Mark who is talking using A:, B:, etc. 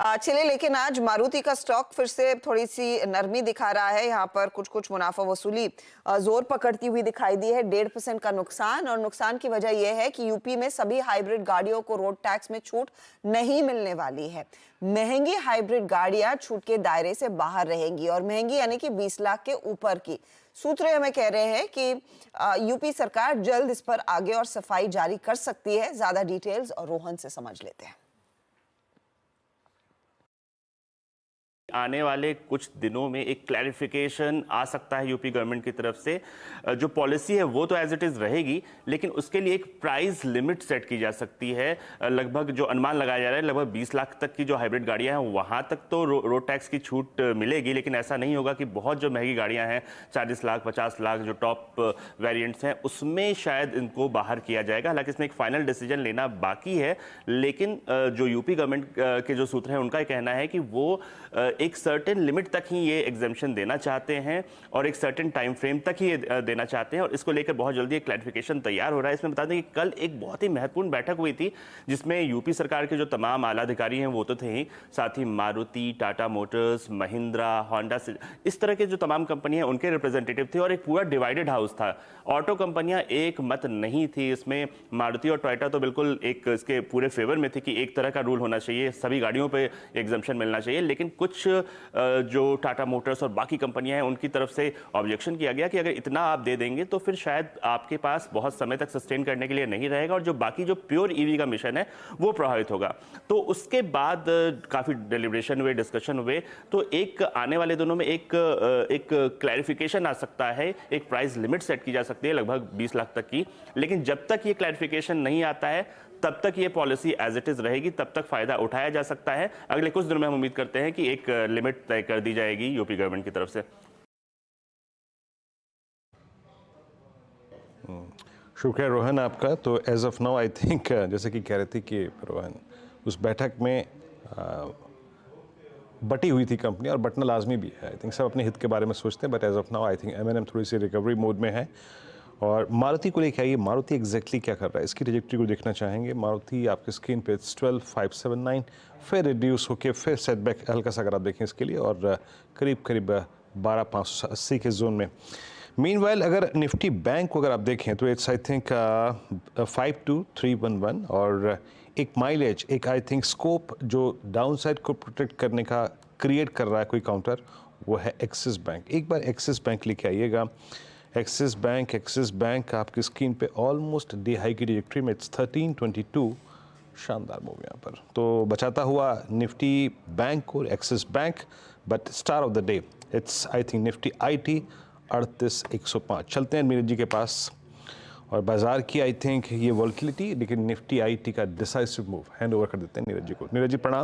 A: चलिए, लेकिन आज मारुति का स्टॉक फिर से थोड़ी सी नरमी दिखा रहा है। यहाँ पर कुछ कुछ मुनाफा वसूली जोर पकड़ती हुई दिखाई दी है। 1.5% का नुकसान, और नुकसान की वजह यह है कि यूपी में सभी हाइब्रिड गाड़ियों को रोड टैक्स में छूट नहीं मिलने वाली है। महंगी हाइब्रिड गाड़ियां छूट के दायरे से बाहर रहेंगी, और महंगी यानी कि 20 लाख के ऊपर की। सूत्र हमें कह रहे हैं कि यूपी सरकार जल्द इस पर आगे और सफाई जारी कर सकती है। ज्यादा डिटेल्स रोहन से समझ लेते हैं।
B: आने वाले कुछ दिनों में एक क्लैरिफिकेशन आ सकता है यूपी गवर्नमेंट की तरफ से। जो पॉलिसी है वो तो एज इट इज रहेगी, लेकिन उसके लिए एक प्राइस लिमिट सेट की जा सकती है। लगभग जो अनुमान लगाया जा रहा है, लगभग 20 लाख तक की जो हाइब्रिड गाड़ियां हैं वहां तक तो रोड टैक्स की छूट मिलेगी, लेकिन ऐसा नहीं होगा कि बहुत जो महंगी गाड़ियां हैं 40 लाख 50 लाख जो टॉप वेरिएंट्स हैं उसमें शायद इनको बाहर किया जाएगा। हालांकि इसमें एक फाइनल डिसीजन लेना बाकी है, लेकिन जो यूपी गवर्नमेंट के जो सूत्र हैं उनका कहना है कि वो एक सर्टेन लिमिट तक ही ये एग्जेम्पशन देना चाहते हैं और एक सर्टेन टाइम फ्रेम तक ही ये देना चाहते हैं, और इसको लेकर बहुत जल्दी एक क्लैरिफिकेशन तैयार हो रहा है। इसमें बता दें कि कल एक बहुत ही महत्वपूर्ण बैठक हुई थी जिसमें यूपी सरकार के जो तमाम आला अधिकारी हैं वो तो थे ही, साथ ही मारुति, टाटा मोटर्स, महिंद्रा, होंडा, इस तरह के जो तमाम कंपनियां उनके रिप्रेजेंटेटिव थे, और एक पूरा डिवाइडेड हाउस था। ऑटो कंपनियां एक मत नहीं थी इसमें। मारुति और टोयोटा तो बिल्कुल एक इसके पूरे फेवर में थे कि एक तरह का रूल होना चाहिए, सभी गाड़ियों पे एग्जम्पशन मिलना चाहिए, लेकिन कुछ जो टाटा मोटर्स और बाकी कंपनियां हैं उनकी तरफ से ऑब्जेक्शन किया गया कि अगर इतना आप दे देंगे तो फिर शायद आपके पास बहुत समय तक सस्टेन करने के लिए नहीं रहेगा, और जो बाकी जो प्योर ईवी का मिशन है वो प्रभावित होगा। तो उसके बाद काफी डेलिब्रेशन हुए, डिस्कशन हुए, तो एक आने वाले दिनों में एक क्लैरिफिकेशन आ सकता है, एक प्राइस लिमिट सेट की जा सकती है लगभग 20 लाख तक की। लेकिन जब तक ये क्लैरिफिकेशन नहीं आता है तब तक ये पॉलिसी एज इट इज रहेगी, तब तक फायदा उठाया जा सकता है। अगले कुछ दिनों में हम उम्मीद करते हैं कि एक लिमिट तय कर दी जाएगी यूपी गवर्नमेंट की तरफ से।
C: शुक्रिया रोहन आपका। तो as of now I think जैसे कि कह रहे थे कि रोहन उस बैठक में बटी हुई थी कंपनी, और बटना लाजमी भी है। आई थिंक सब अपने हित के बारे में सोचते हैं, but as of now I think MNM थोड़ी सी रिकवरी मोड में है। और मारुति को लेकर आइए, मारुति एग्जैक्टली क्या कर रहा है इसकी ट्रैजेक्टरी को देखना चाहेंगे। मारुति आपके स्क्रीन पे 12,579 फिर रिड्यूस होके फिर सेटबैक हल्का सा अगर आप देखें इसके लिए, और करीब करीब 12,580 के जोन में। मीनवाइल अगर निफ्टी बैंक को अगर आप देखें तो इट्स आई थिंक 52311, और एक माइलेज, एक आई थिंक स्कोप जो डाउनसाइड को प्रोटेक्ट करने का क्रिएट कर रहा है कोई काउंटर, वो है एक्सिस बैंक। एक बार एक्सिस बैंक लेके आइएगा। एक्सिस बैंक आपकी स्क्रीन पे ऑलमोस्ट डे हाई की ट्रैजेक्टरी में, इट्स 1322, शानदार मूव यहाँ पर। तो बचाता हुआ निफ्टी बैंक और axis bank, but star of the day it's I think Nifty IT 38,105। चलते हैं नीरज जी के पास, और बाजार की आई थिंक ये वॉलेटिलिटी, लेकिन निफ्टी आईटी का डिसाइसिव मूव हैंड ओवर कर देते हैं नीरज जी को। नीरज जी प्रणाम।